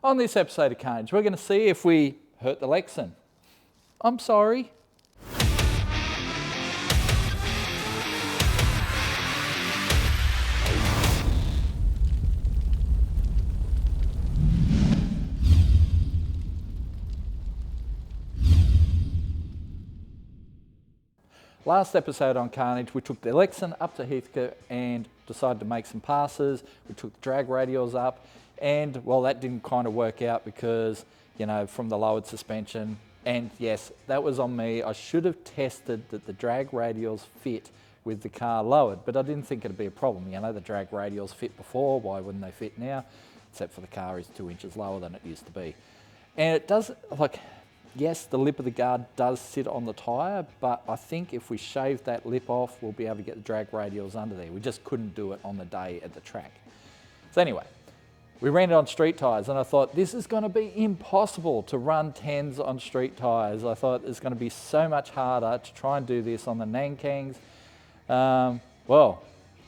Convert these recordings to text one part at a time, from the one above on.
On this episode of Carnage, we're going to see if we hurt the Lexcen. I'm sorry. Last episode on Carnage, we took the Lexcen up to Heathcote and decided to make some passes. We took the drag radials up, and well, that didn't kind of work out because, you know, from the lowered suspension. And yes, that was on me. I should have tested that the drag radials fit with the car lowered, but I didn't think it'd be a problem. You know, the drag radials fit before, why wouldn't they fit now? Except for the car is 2 inches lower than it used to be. And it does, like, yes, the lip of the guard does sit on the tyre, but I think if we shave that lip off, we'll be able to get the drag radials under there. We just couldn't do it on the day at the track. So anyway, we ran it on street tyres, and I thought, this is going to be impossible to run 10s on street tyres. I thought it's going to be so much harder to try and do this on the Nankangs. Well,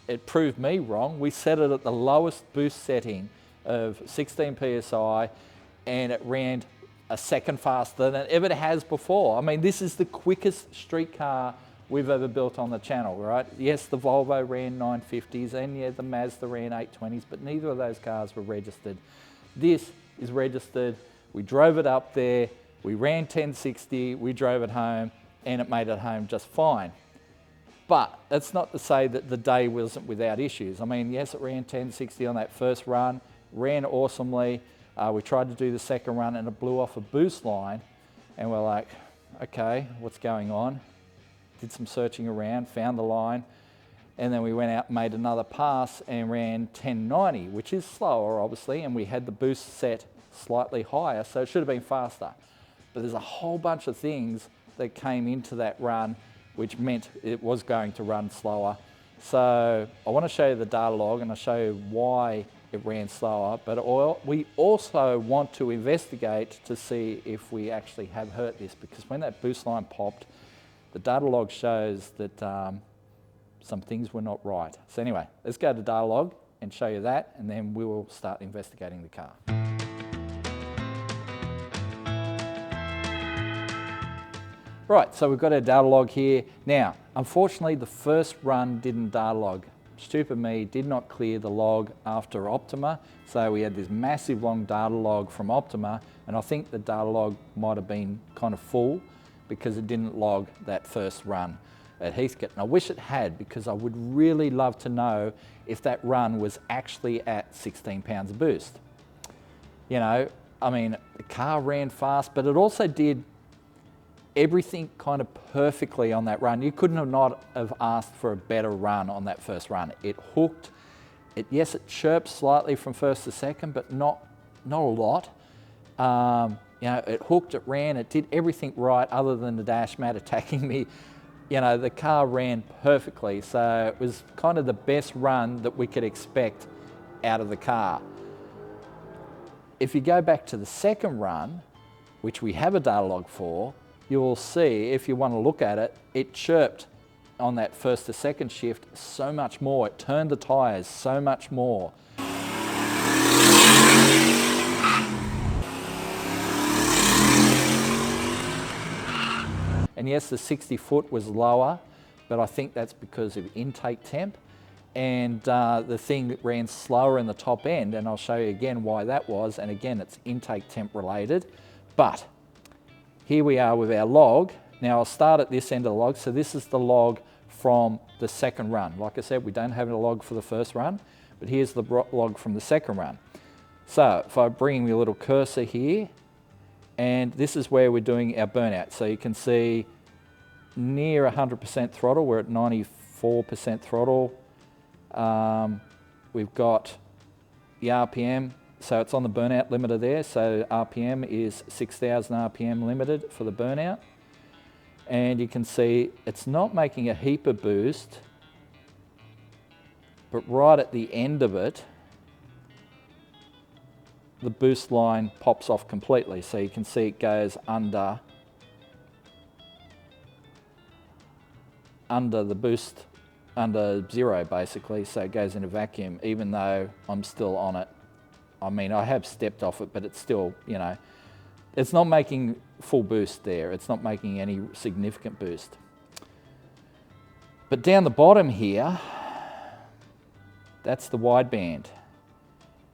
it proved me wrong. We set it at the lowest boost setting of 16 PSI, and it ran a second faster than it ever has before. I mean, this is the quickest street car we've ever built on the channel, right? Yes, the Volvo ran 950s, and yeah, the Mazda ran 820s, but neither of those cars were registered. This is registered. We drove it up there, we ran 1060, we drove it home, and it made it home just fine. But that's not to say that the day wasn't without issues. I mean, yes, it ran 1060 on that first run, ran awesomely. We tried to do the second run and it blew off a boost line, and we're like, okay, what's going on? Did some searching around, found the line, and then we went out and made another pass and ran 1090, which is slower obviously, and we had the boost set slightly higher, so it should have been faster. But there's a whole bunch of things that came into that run which meant it was going to run slower. So I want to show you the data log and I'll show you why it ran slower, but we also want to investigate to see if we actually have hurt this, because when that boost line popped, the data log shows that some things were not right. So anyway, let's go to data log and show you that, and then we will start investigating the car. Right, so we've got our data log here. Now, unfortunately, the first run didn't data log. Stupid me, did not clear the log after Optima, so we had this massive long data log from Optima, and I think the data log might have been kind of full because it didn't log that first run at Heathcote. And I wish it had, because I would really love to know if that run was actually at 16 pounds of boost. You know, I mean, the car ran fast, but it also did everything kind of perfectly on that run. You couldn't have not have asked for a better run on that first run. It hooked. Yes, it chirped slightly from first to second, but not a lot. You know, it hooked, it ran, it did everything right other than the dash mat attacking me. You know, the car ran perfectly, so it was kind of the best run that we could expect out of the car. If you go back to the second run, which we have a data log for, you will see, if you want to look at it, it chirped on that first to second shift so much more. It turned the tyres so much more. And yes, the 60 foot was lower, but I think that's because of intake temp. And the thing that ran slower in the top end, and I'll show you again why that was, and again, it's intake temp related. But here we are with our log. Now I'll start at this end of the log. So this is the log from the second run. Like I said, we don't have a log for the first run, but here's the log from the second run. So if I bring my little cursor here, and this is where we're doing our burnout. So you can see near 100% throttle, we're at 94% throttle. We've got the RPM. So it's on the burnout limiter there, so RPM is 6,000 RPM limited for the burnout. And you can see it's not making a heap of boost, but right at the end of it, the boost line pops off completely. So you can see it goes under the boost, under zero basically, so it goes into vacuum, even though I'm still on it I mean, I have stepped off it, but it's still, you know, it's not making full boost there. It's not making any significant boost. But down the bottom here, that's the wideband.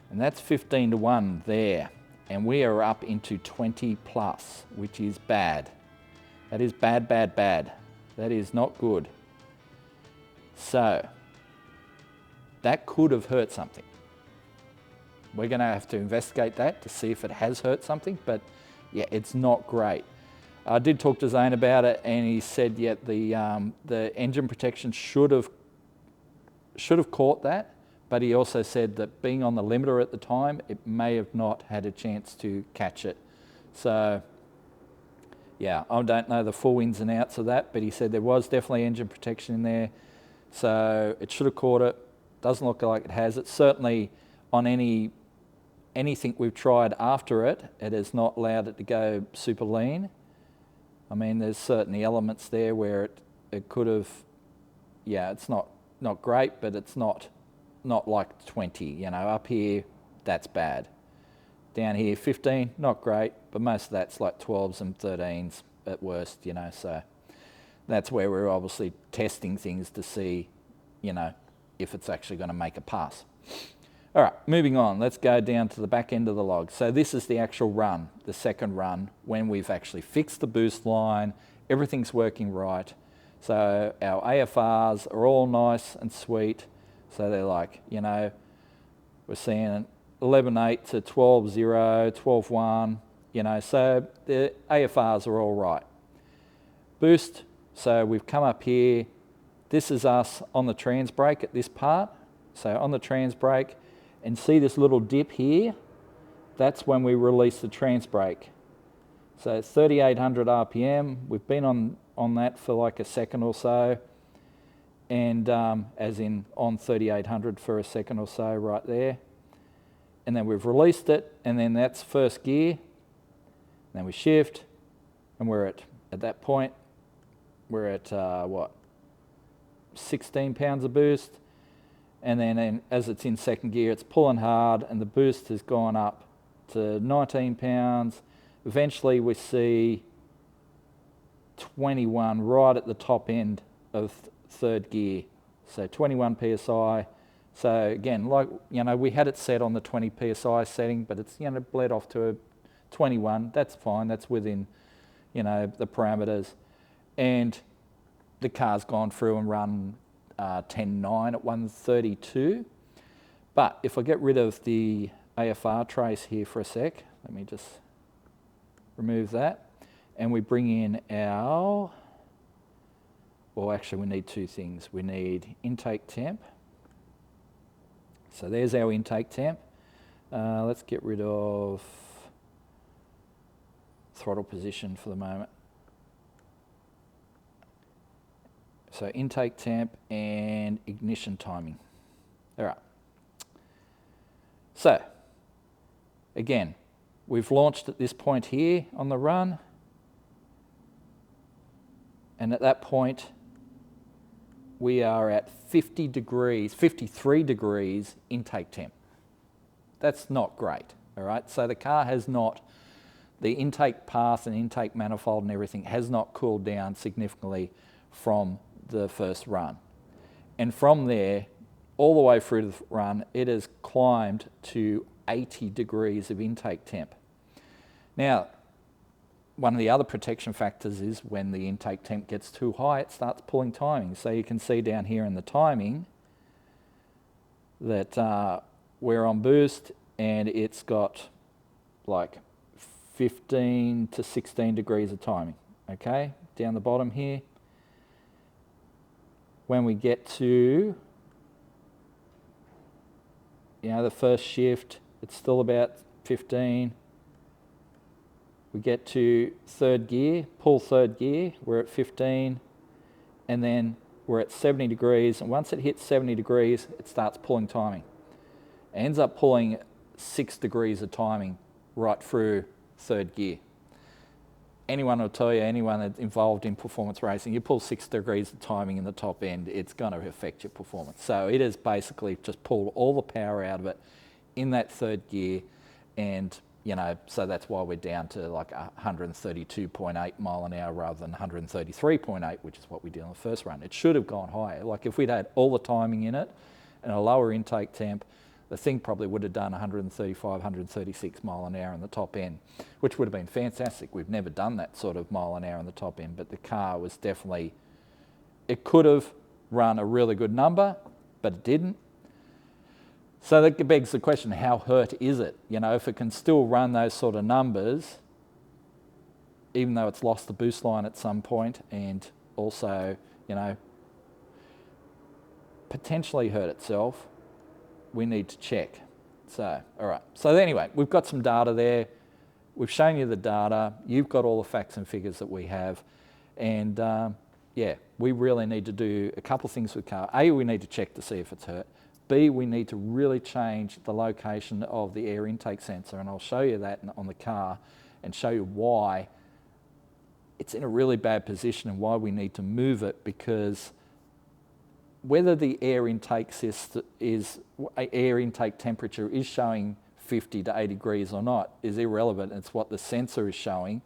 And that's 15 to 1 there. And we are up into 20 plus, which is bad. That is bad, bad, bad. That is not good. So, that could have hurt something. We're going to have to investigate that to see if it has hurt something, but yeah, it's not great. I did talk to Zane about it, and he said, yeah, the engine protection should have caught that, but he also said that being on the limiter at the time, it may have not had a chance to catch it. So, yeah, I don't know the full ins and outs of that, but he said there was definitely engine protection in there, so it should have caught it. Doesn't look like it has. It's certainly on anything we've tried after it, it has not allowed it to go super lean. I mean, there's certainly elements there where it could have, yeah, it's not great, but it's not like 20, you know. Up here, that's bad. Down here, 15, not great, but most of that's like 12s and 13s at worst, you know, so that's where we're obviously testing things to see, you know, if it's actually going to make a pass. All right, moving on. Let's go down to the back end of the log. So this is the actual run, the second run, when we've actually fixed the boost line, everything's working right. So our AFRs are all nice and sweet. So they're like, you know, we're seeing 11.8 to 12.0, 12.1, you know, so the AFRs are all right. Boost, so we've come up here. This is us on the trans brake at this part. So on the trans brake, and see this little dip here? That's when we release the trans brake. So it's 3,800 RPM. We've been on that for like a second or so, and as in on 3,800 for a second or so right there. And then we've released it, and then that's first gear. Then we shift, and we're at that point, we're at what? 16 pounds of boost. And then as it's in second gear, it's pulling hard, and the boost has gone up to 19 pounds. Eventually we see 21 right at the top end of third gear. So 21 PSI. So again, like, you know, we had it set on the 20 PSI setting, but it's, you know, bled off to a 21. That's fine. That's within, you know, the parameters. And the car's gone through and run 10.9 at 132. But if I get rid of the AFR trace here for a sec, let me just remove that, and we bring in our, well, actually we need two things. We need intake temp. So there's our intake temp. Let's get rid of throttle position for the moment. So intake temp and ignition timing. All right. So, again, we've launched at this point here on the run. And at that point, we are at 50 degrees, 53 degrees intake temp. That's not great, all right? So the car has not, the intake path and intake manifold and everything has not cooled down significantly from the first run. And from there, all the way through the run, it has climbed to 80 degrees of intake temp. Now, one of the other protection factors is when the intake temp gets too high, it starts pulling timing. So you can see down here in the timing that we're on boost, and it's got like 15 to 16 degrees of timing, okay? Down the bottom here. When we get to, you know, the first shift, it's still about 15. We get to third gear, pull third gear, we're at 15, and then we're at 70 degrees, and once it hits 70 degrees, it starts pulling timing. It ends up pulling 6 degrees of timing right through third gear. Anyone will tell you, anyone that's involved in performance racing, you pull 6 degrees of timing in the top end, it's going to affect your performance. So it has basically just pulled all the power out of it in that third gear, and so that's why we're down to like 132.8 mile an hour rather than 133.8, which is what we did on the first run. It should have gone higher. Like if we'd had all the timing in it and a lower intake temp, the thing probably would have done 135, 136 mile an hour in the top end, which would have been fantastic. We've never done that sort of mile an hour in the top end, but the car was definitely, it could have run a really good number, but it didn't. So that begs the question, how hurt is it? If it can still run those sort of numbers, even though it's lost the boost line at some point, and also, potentially hurt itself, we need to check. So, all right. So anyway, we've got some data there. We've shown you the data. You've got all the facts and figures that we have. And we really need to do a couple of things with the car. A, we need to check to see if it's hurt. B, we need to really change the location of the air intake sensor, and I'll show you that on the car and show you why it's in a really bad position and why we need to move it, because whether the air intake temperature is showing 50 to 80 degrees or not is irrelevant. It's what the sensor is showing.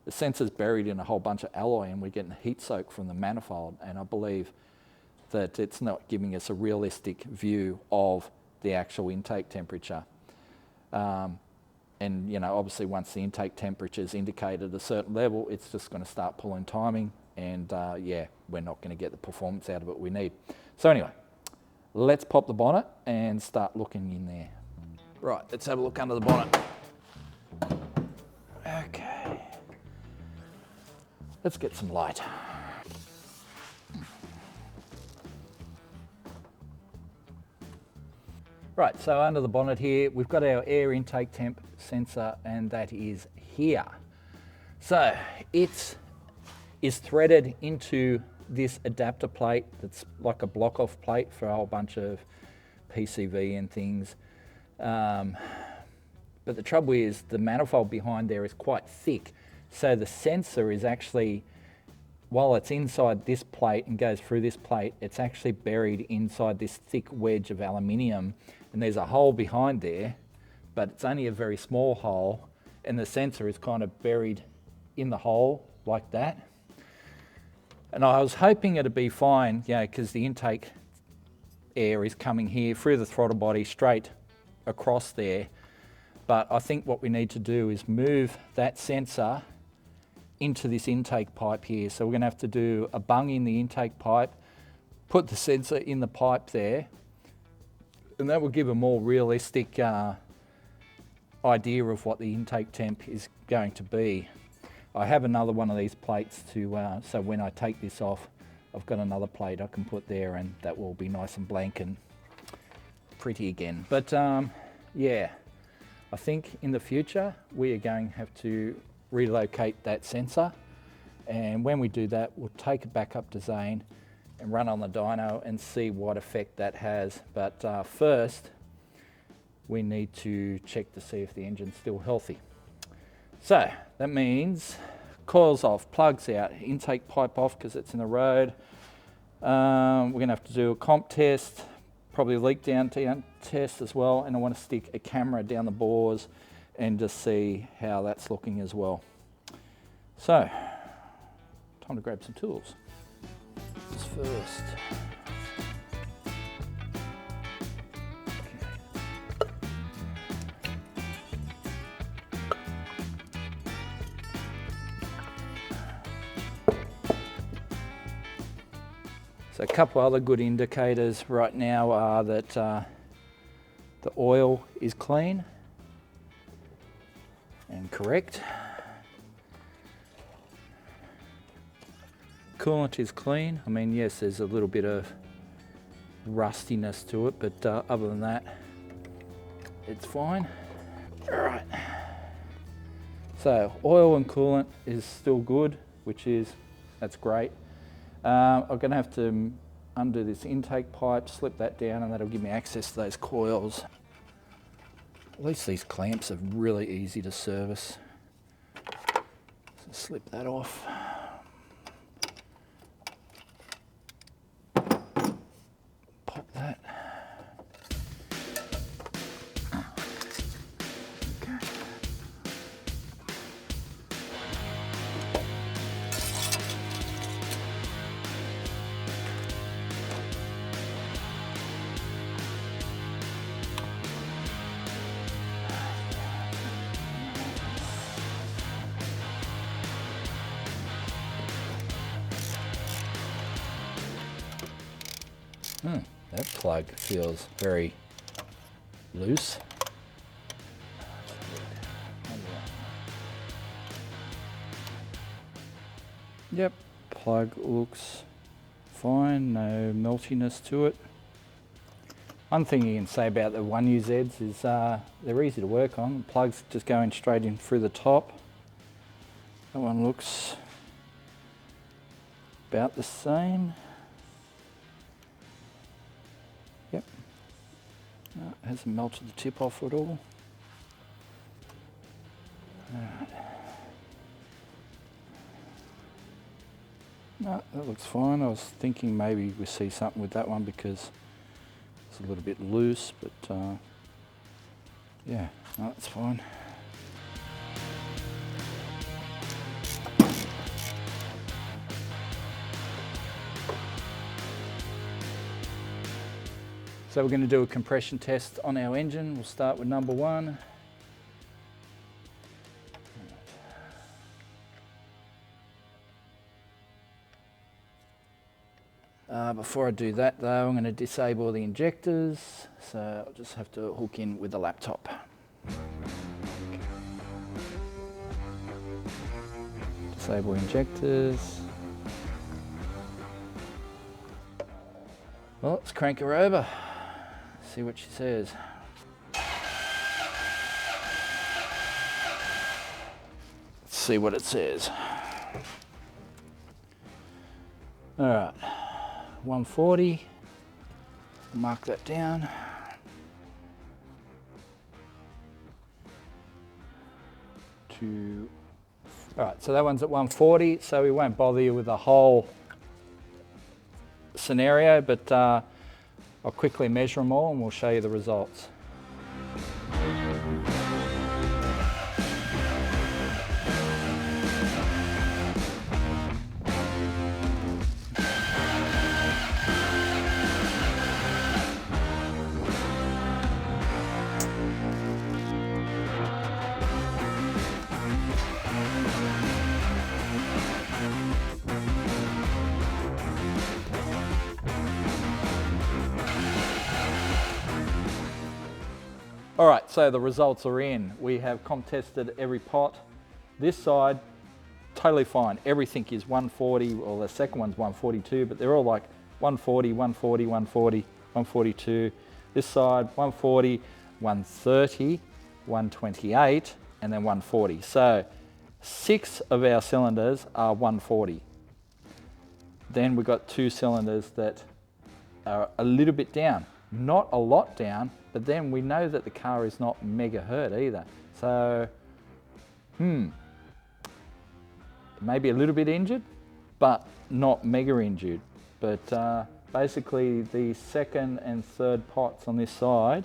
The sensor's buried in a whole bunch of alloy, and we're getting heat soak from the manifold, and I believe that it's not giving us a realistic view of the actual intake temperature. Obviously once the intake temperature is indicated at a certain level, it's just going to start pulling timing, and we're not going to get the performance out of it we need. So anyway, let's pop the bonnet and start looking in there. Right, let's have a look under the bonnet. Okay. Let's get some light. Right, so under the bonnet here, we've got our air intake temp sensor, and that is here. So it is threaded into this adapter plate that's like a block-off plate for a whole bunch of PCV and things. But the trouble is the manifold behind there is quite thick. So the sensor is actually, while it's inside this plate and goes through this plate, it's actually buried inside this thick wedge of aluminium. And there's a hole behind there, but it's only a very small hole, and the sensor is kind of buried in the hole like that. And I was hoping it'd be fine, because the intake air is coming here through the throttle body straight across there. But I think what we need to do is move that sensor into this intake pipe here. So we're going to have to do a bung in the intake pipe, put the sensor in the pipe there, and that will give a more realistic idea of what the intake temp is going to be. I have another one of these plates to, so when I take this off, I've got another plate I can put there, and that will be nice and blank and pretty again. But I think in the future we are going to have to relocate that sensor, and when we do that, we'll take it back up to Zane and run on the dyno and see what effect that has. But first, we need to check to see if the engine's still healthy. So that means coils off, plugs out, intake pipe off because it's in the road. We're going to have to do a comp test, probably a leak down test as well, and I want to stick a camera down the bores and just see how that's looking as well. So, time to grab some tools. First. So a couple other good indicators right now are that the oil is clean and correct. Coolant is clean. I mean, yes, there's a little bit of rustiness to it, but other than that, it's fine. All right. So oil and coolant is still good, that's great. I'm going to have to undo this intake pipe, slip that down, and that'll give me access to those coils. At least these clamps are really easy to service. So slip that off. Pop that. That plug feels very loose. Yep, plug looks fine, no meltiness to it. One thing you can say about the 1UZs is they're easy to work on. The plug's just going straight in through the top. That one looks about the same. Yep, no, it hasn't melted the tip off at all. Alright. No, that looks fine. I was thinking maybe we see something with that one because it's a little bit loose, but yeah, no, that's fine. So we're going to do a compression test on our engine. We'll start with number 1. Before I do that though, I'm going to disable the injectors, so I'll just have to hook in with the laptop. Disable injectors. Well, let's crank her over, see what she says. Let's see what it says. All right. 140, mark that down. All right, so that one's at 140, so we won't bother you with the whole scenario, but I'll quickly measure them all and we'll show you the results. All right, so the results are in. We have comp tested every pot. This side, totally fine. Everything is 140, well, the second one's 142, but they're all like 140, 140, 140, 142. This side, 140, 130, 128, and then 140. So 6 of our cylinders are 140. Then we've got 2 cylinders that are a little bit down. Not a lot down, but then we know that the car is not mega hurt either. So, maybe a little bit injured, but not mega injured. But basically the second and third pots on this side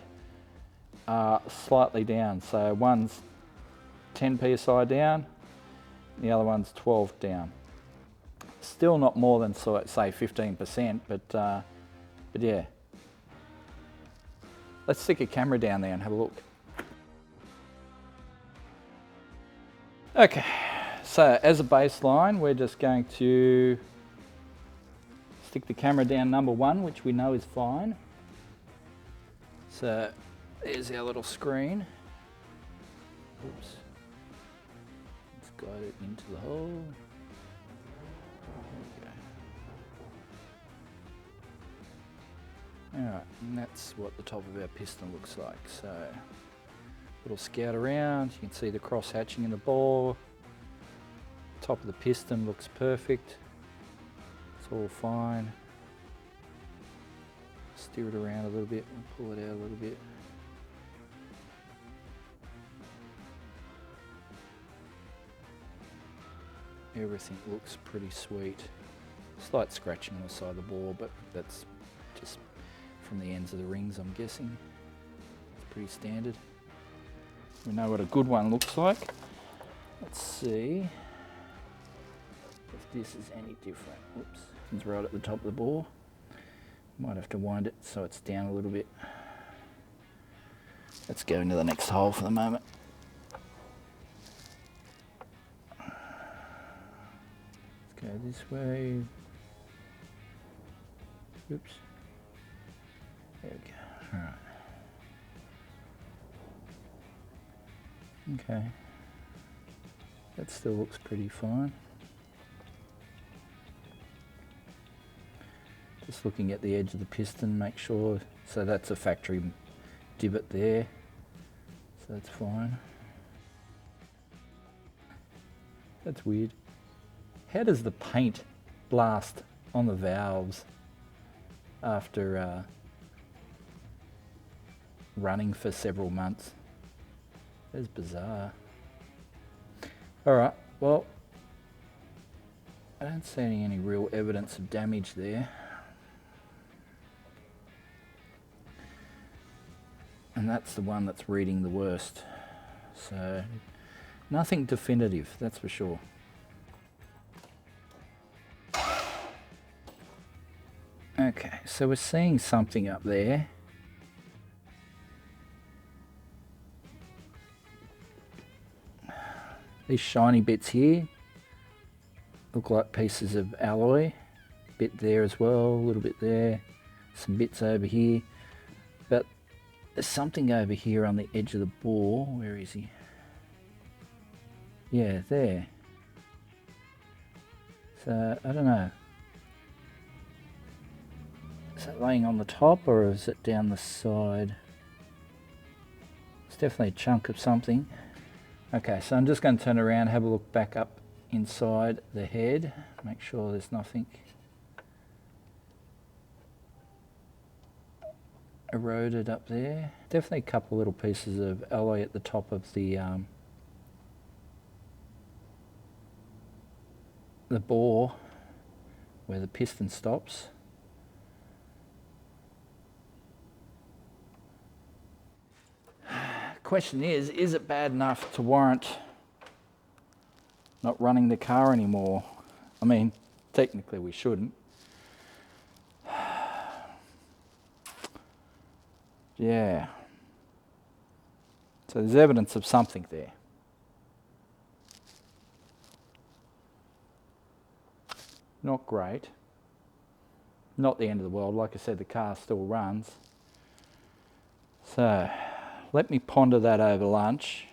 are slightly down. So one's 10 psi down, the other one's 12 down. Still not more than, say, 15%, but yeah. Let's stick a camera down there and have a look. Okay, so as a baseline, we're just going to stick the camera down number 1, which we know is fine. So there's our little screen. Oops. Let's guide it into the hole. Alright, and that's what the top of our piston looks like. So, little scout around, you can see the cross hatching in the bore. Top of the piston looks perfect. It's all fine. Steer it around a little bit and pull it out a little bit. Everything looks pretty sweet. Slight scratching on the side of the bore, but that's just from the ends of the rings, I'm guessing. It's pretty standard. We know what a good one looks like. Let's see if this is any different. Oops, it's right at the top of the bore. Might have to wind it so it's down a little bit. Let's go into the next hole for the moment. Let's go this way. Oops. There we go. All right. Okay. That still looks pretty fine. Just looking at the edge of the piston, make sure, so that's a factory divot there, so that's fine. That's weird. How does the paint blast on the valves after running for several months? That's bizarre. Alright, well, I don't see any real evidence of damage there. And that's the one that's reading the worst. So, nothing definitive, that's for sure. Okay, so we're seeing something up there. These shiny bits here look like pieces of alloy. Bit there as well, a little bit there, some bits over here. But there's something over here on the edge of the bore. Where is he? Yeah, there. So, I don't know. Is that laying on the top or is it down the side? It's definitely a chunk of something. Okay, so I'm just going to turn around, have a look back up inside the head, make sure there's nothing eroded up there. Definitely a couple little pieces of alloy at the top of the bore where the piston stops. Question is it bad enough to warrant not running the car anymore? I mean, technically we shouldn't. Yeah. So there's evidence of something there. Not great. Not the end of the world. Like I said, the car still runs. So, let me ponder that over lunch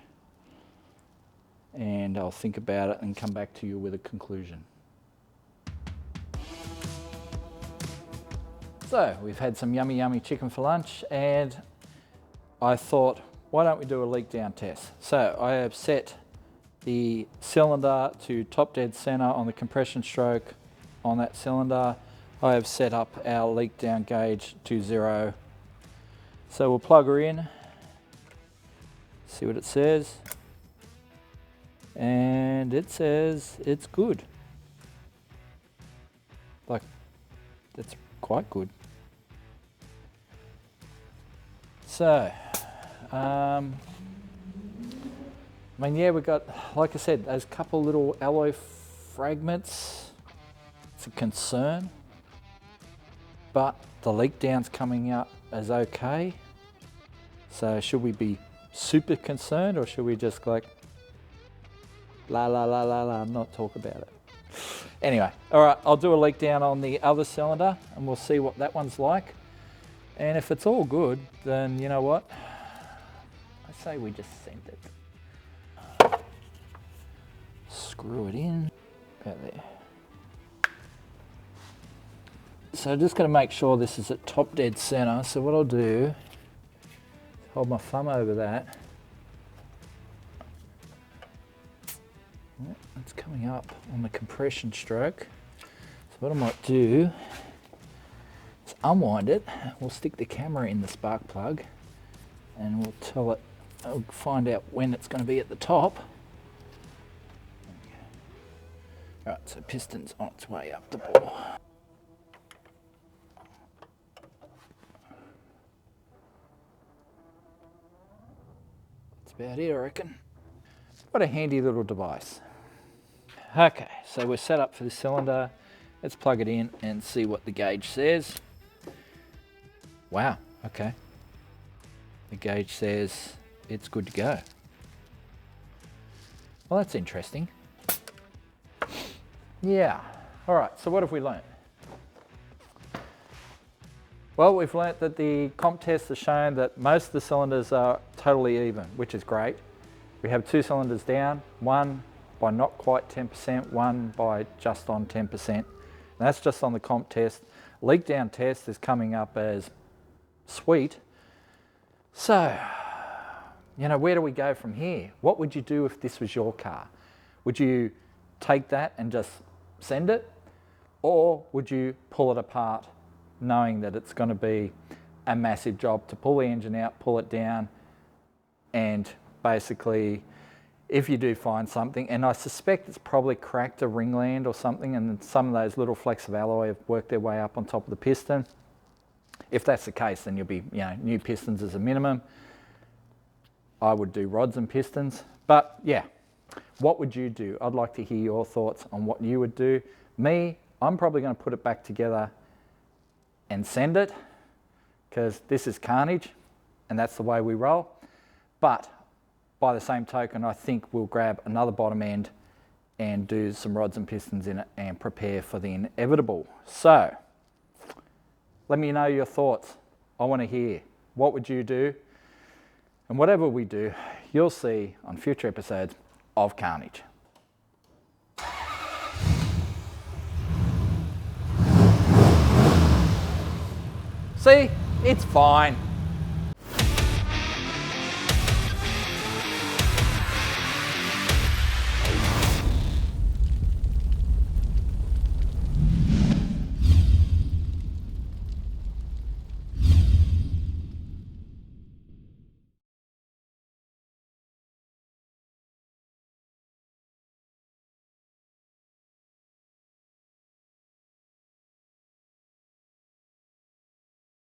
and I'll think about it and come back to you with a conclusion. So we've had some yummy chicken for lunch and I thought, why don't we do a leak down test? So I have set the cylinder to top dead center on the compression stroke on that cylinder. I have set up our leak down gauge to 0. So we'll plug her in. See what it says, and it says it's good. Like, that's quite good. So, I mean, yeah, we've got, like I said, those couple little alloy fragments. It's a concern, but the leak down's coming out as okay. So should we be super concerned or should we just like not talk about it? Anyway, all right, I'll do a leak down on the other cylinder and we'll see what that one's like. And if it's all good, then you know what? I say we just send it. Screw it in, about there. So just gonna make sure this is at top dead center. So what I'll do, hold my thumb over that. Oh, it's coming up on the compression stroke. So what I might do is unwind it. We'll stick the camera in the spark plug and we'll tell it, I'll find out when it's going to be at the top. All right, so piston's on its way up the bore. About it, I reckon. What a handy little device. Okay, so we're set up for the cylinder. Let's plug it in and see what the gauge says. Wow, okay. The gauge says it's good to go. Well, that's interesting. Yeah, all right, so what have we learned? Well, we've learnt that the comp test has shown that most of the cylinders are totally even, which is great. We have 2 cylinders down, one by not quite 10%, one by just on 10%. And that's just on the comp test. Leak down test is coming up as sweet. So, you know, where do we go from here? What would you do if this was your car? Would you take that and just send it? Or would you pull it apart knowing that it's going to be a massive job to pull the engine out, pull it down, and basically, if you do find something, and I suspect it's probably cracked a ringland or something, and some of those little flecks of alloy have worked their way up on top of the piston. If that's the case, then you'll be, you know, new pistons as a minimum. I would do rods and pistons, but yeah, what would you do? I'd like to hear your thoughts on what you would do. Me, I'm probably going to put it back together and send it, because this is carnage and that's the way we roll. But by the same token, I think we'll grab another bottom end and do some rods and pistons in it and prepare for the inevitable. So let me know your thoughts. I want to hear, what would you do? And whatever we do, you'll see on future episodes of Carnage. See, it's fine.